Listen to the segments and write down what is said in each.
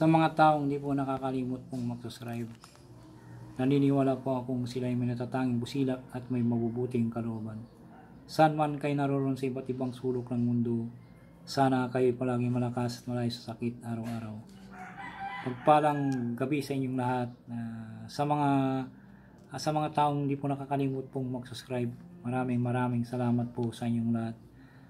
Sa mga taong hindi po nakakalimot pong mag-subscribe, naniniwala po akong sila ay may natatanging busilak at may mabubuting kalooban. Saan man kayo naroon sa iba't ibang sulok ng mundo, sana kayo palagi malakas at malayo sa sakit araw-araw. Pagpalang gabi sa inyong lahat. Sa mga taong hindi po nakakalimot pong mag-subscribe, maraming salamat po sa inyong lahat.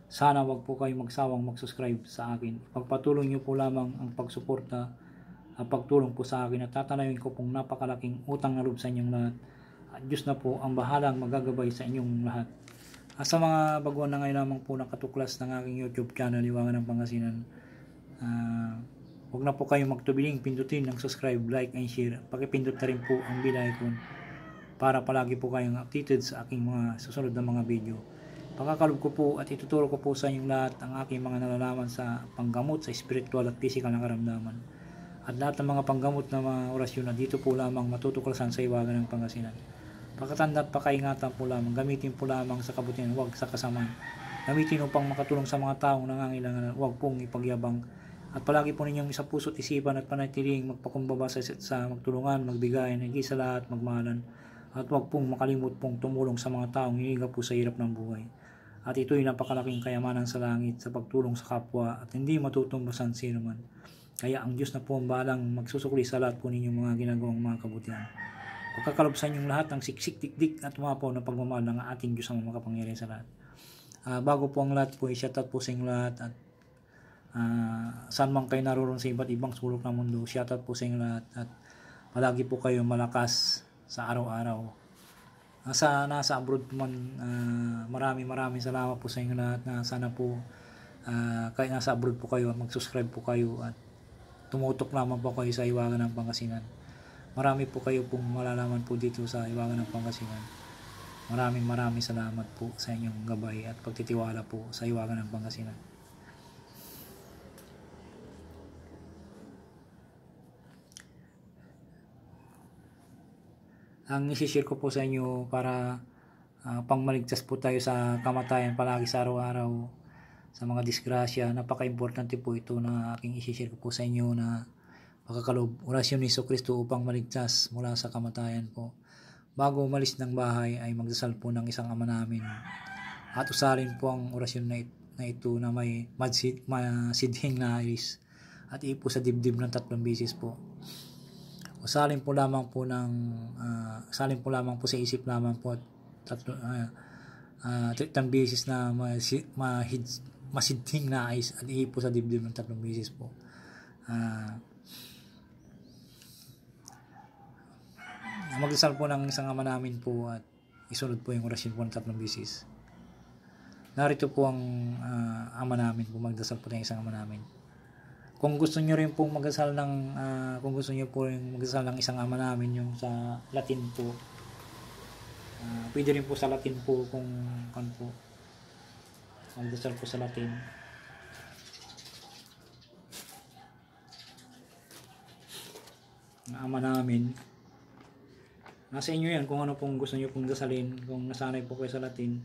Sana wag po kayo magsawang mag-subscribe sa akin. Pagpatuloy niyo po lamang ang pagsuporta at pagtulong po sa akin at tatanawin ko pong napakalaking utang na loob sa inyong lahat. At Diyos na po ang bahalang magagabay sa inyong lahat. At sa mga baguhan na ngayon lamang po nakatuklas ng aking YouTube channel, Liwangan ng Pangasinan, huwag na po kayong magtubiling pindutin ng subscribe, like, and share. Pakipindot na rin po ang bell icon para palagi po kayong updated sa aking mga susunod na mga video. Pakakalob ko po at ituturo ko po sa inyong lahat ang aking mga nalalaman sa panggamot sa spiritual at physical na karamdaman. At lahat ng mga panggamot na mga orasyon na dito po lamang matutuklasan sa Liwangan ng Pangasinan. Pakatanda at pakaingatan po lamang, gamitin po lamang sa kabutihan, huwag sa kasamaan. Gamitin upang makatulong sa mga taong nangangailangan, huwag pong ipagyabang. At palagi po ninyong isa puso't isipan at panatiling magpakumbaba sa magtulungan, magbigay, naging sa lahat, magmahalan. At huwag pong makalimot pong tumulong sa mga taong hinihiga po sa hirap ng buhay. At ito'y napakalaking kayamanan sa langit sa pagtulong sa kapwa at hindi matutumbasan sino man. Kaya ang Diyos na po ang bahalang magsusukli sa lahat po ninyong mga ginagawang mga kabutihan. Pagkakalob sa inyong lahat ng siksik, dikdik at umapaw na pagmamahal ng ating Diyos ang makapangyarihan sa lahat. Bago po ang lahat po, i-shoutout po sa inyong lahat at saan man kayo naroon sa iba't ibang sulok ng mundo, shoutout po sa inyong lahat at palagi po kayo malakas sa araw-araw. Nasa abroad man, maraming salamat po sa inyo lahat na sana po kahit nasa abroad po kayo, mag-subscribe po kayo at tumutok naman po kayo sa Liwangan ng Pangasinan. Marami po kayo pong malalaman po dito sa Liwangan ng Pangasinan. Maraming salamat po sa inyong gabay at pagtitiwala po sa Liwangan ng Pangasinan. Ang isi-share ko po sa inyo para pangmaligtas po tayo sa kamatayan palagi sa araw-araw, sa mga disgrasya. Napaka-importante po ito na aking isi-share ko po sa inyo na pakakalob, orasyon ni Jesucristo upang maligtas mula sa kamatayan po. Bago umalis ng bahay ay magdasal po ng isang Ama namin at usalin po ang orasyon na ito na may masidhing nais at ipo sa dibdib ng 3 beses po. Usalin po lamang po sa isip lamang po 3 beses na masidhing nais at ipo sa dibdib ng 3 beses po. Magdasal po ng isang Ama namin po at isunod po yung orasyon po ng 3 beses. Narito po ang Ama namin po, magdasal po ng isang Ama namin. Kung gusto niyo rin pong magdasal ng isang Ama namin yung sa Latin po, pwede rin po sa Latin po kung po magdasal po sa Latin. Ang Ama namin, nasa inyo yan kung ano pong gusto niyo pong dasalin. Kung nasanay po kayo sa Latin,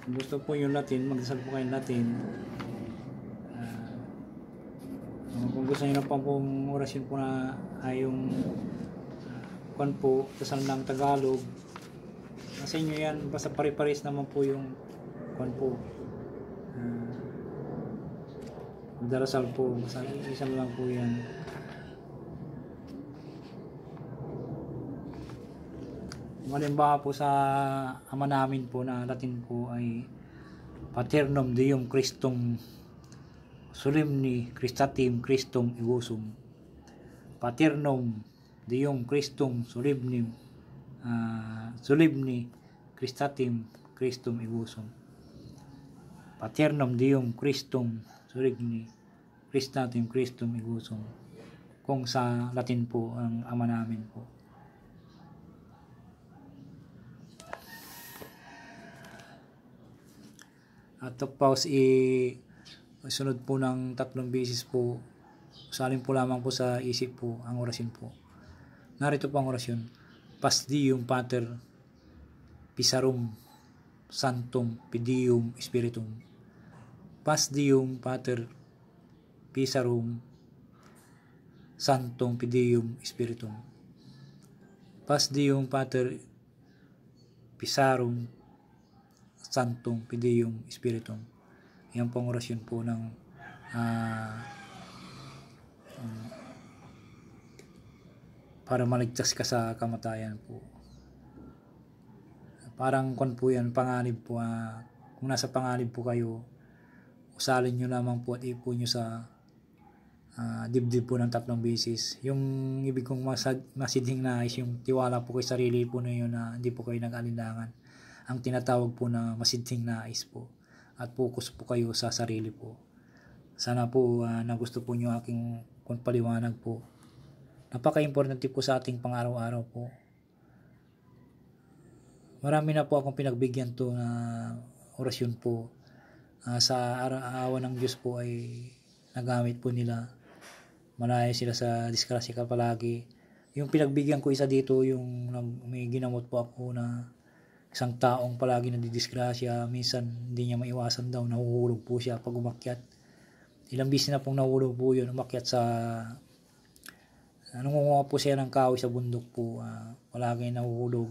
gusto po yung Latin, magdasal po kayo Latin. Kung gusto nyo na pa pong orasyon po na ay yung po, dasal ng Tagalog, nasa inyo yan, basta pare-pares naman po yung po. Magdarasal po, basta isa lang po yan. Halimbawa po sa Ama namin po na Latin po ay Paternum Deum Christum solemni Christatim Christum Evosum, Paternum Deum Christum solemni Christatim Christum Evosum, Paternum Deum Christum solemni Christatim Christum Evosum. Kung sa Latin po ang Ama namin po. At tapos sunod po ng 3 beses po, salin po lamang po sa isip po ang orasyon po. Narito po ang orasyon: Pas Deum Pater Pisarum Sanctum Fideum Spiritum, Pas Deum Pater Pisarum Sanctum Fideum Spiritum, Pas Deum Pater Pisarum Sanctum Fideum Spiritum. Yan po ang orasyon po ng para maligtas ka sa kamatayan po. Parang po yan, panganib po. Kung nasa panganib po kayo, usalin nyo lamang po at ipon nyo sa dibdib po ng 3 beses. Yung ibig kong masidhing nais, yung tiwala po kay sarili po ninyo na hindi po kayo nag-alinlangan. Ang tinatawag po na masidhing nais po. At focus po kayo sa sarili po. Sana po nagusto po nyo aking paliwanag po. Napaka-importante po sa ating pang-araw-araw po. Marami na po akong pinagbigyan to na orasyon po. Sa awa ng Diyos po ay nagamit po nila. Malaya sila sa disgrasya ka palagi. Yung pinagbigyan ko isa dito, yung may ginamot po ako na isang taong palagi nadidisgrasya. Minsan hindi niya maiwasan daw, nahuhulog po siya pag umakyat. Ilang bisis na pong nahulog po yun, umakyat sa nangunguha po siya ng kahoy sa bundok po. Palagi nahuhulog.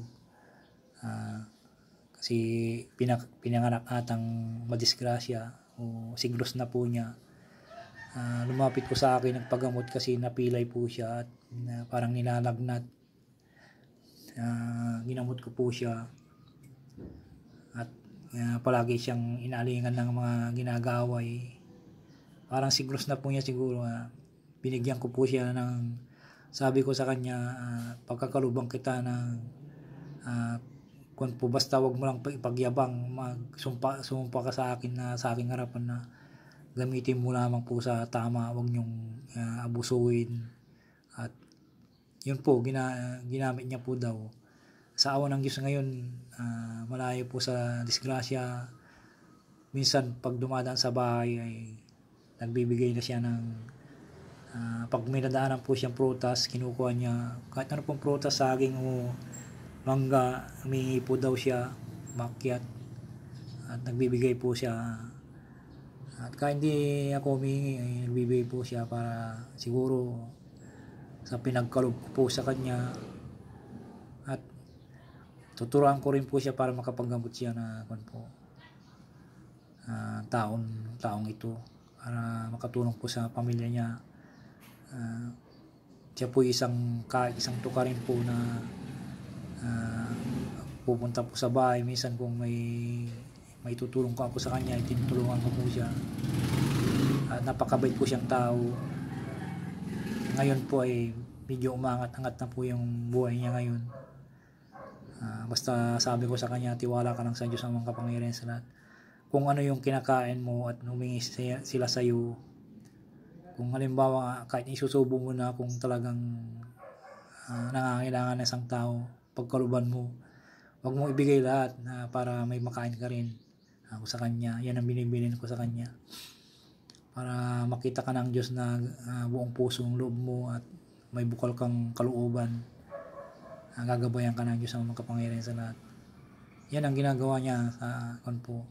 Kasi pinanganak atang madisgrasya o siglos na po niya. Lumapit po sa akin nagpagamot kasi napilay po siya at parang nilalagnat. Ginamot ko po siya at palagi siyang inalingan ng mga ginagaway. Parang siglos na po niya siguro. Binigyan ko po siya ng, sabi ko sa kanya, pagkakalubang kita ng kung po basta wag mo lang ipagyabang, sumpa ka sa akin na sa aking harapan na gamitin mo lamang po sa tama, wag niyong abusuin. At yun po ginamit niya po daw. Sa awa ng Diyos ngayon, malayo po sa disgrasya. Minsan pag dumadaan sa bahay ay nagbibigay na siya ng pag may nadaanan po siyang prutas, kinukuha niya kahit ano pong prutas, saging o mangga, humingi po daw siya, makyat at nagbibigay po siya. At kahit hindi ako humingi, ay nagbibigay po siya para siguro sa pinagkaloob ko po sa kanya. At tuturuan ko rin po siya para makapaggamot siya na taong ito, para makatulong po sa pamilya niya. Siya po isang tuka rin po na pupunta po sa bahay. Minsan kung may tutulong ko ako sa kanya, tinutulungan ko po siya. Napakabait po siyang tao. Ngayon po ay medyo umangat-angat na po yung buhay niya ngayon. Basta sabi ko sa kanya, tiwala ka lang sa Diyos ang mga kapangyarihan sa lahat. Kung ano yung kinakain mo at humingi sila sa iyo, kung halimbawa kahit isusubo mo na kung talagang nangangailangan ng isang tao, pagkaluban mo, wag mo ibigay lahat para may makain ka rin. Ako sa kanya, yan ang binibilin ko sa kanya, para makita ka ng Diyos na buong puso ang loob mo at may bukal kang kalooban. Gagabayan ka ng Diyos ang makapangyarihan sa lahat. Yan ang ginagawa niya sa po.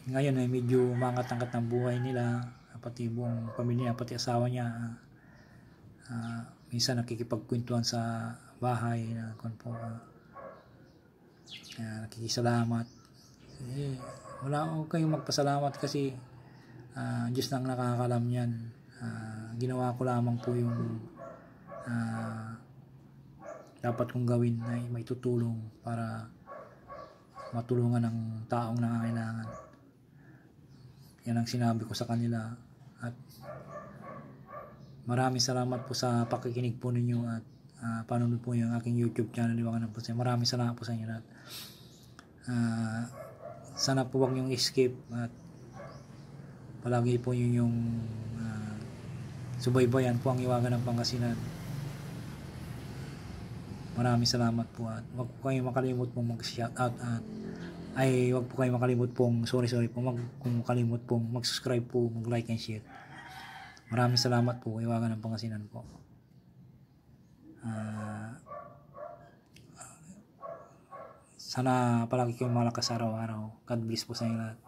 Ngayon ay medyo umangat-angat ng buhay nila, pati buong pamilya, pati asawa niya. Minsan nakikipagkwentuhan sa bahay na nakikisalamat. Wala akong kayong magpasalamat kasi Diyos nang nakakalam yan. Ginawa ko lamang po yung dapat kong gawin na may tutulong para matulungan ng taong nangangailangan. Yan ang sinabi ko sa kanila. At maraming salamat po sa pakikinig po ninyo at panonood po yung aking YouTube channel, Liwangan ng Puso. Maraming salamat po sa inyo lahat. Sana po wag yung escape at palagi po yun yung subaybayan po ang Hiwaga ng Pangasinan. Maraming salamat po at wag po kayong makalimot pong mag-shout out at wag po kayong makalimot pong kung makalimot pong mag-subscribe po, mag-like and share. Maraming salamat po, Hiwaga ng Pangasinan po. Sana palagi kayong malakas araw-araw. God bless po sa inyo lahat.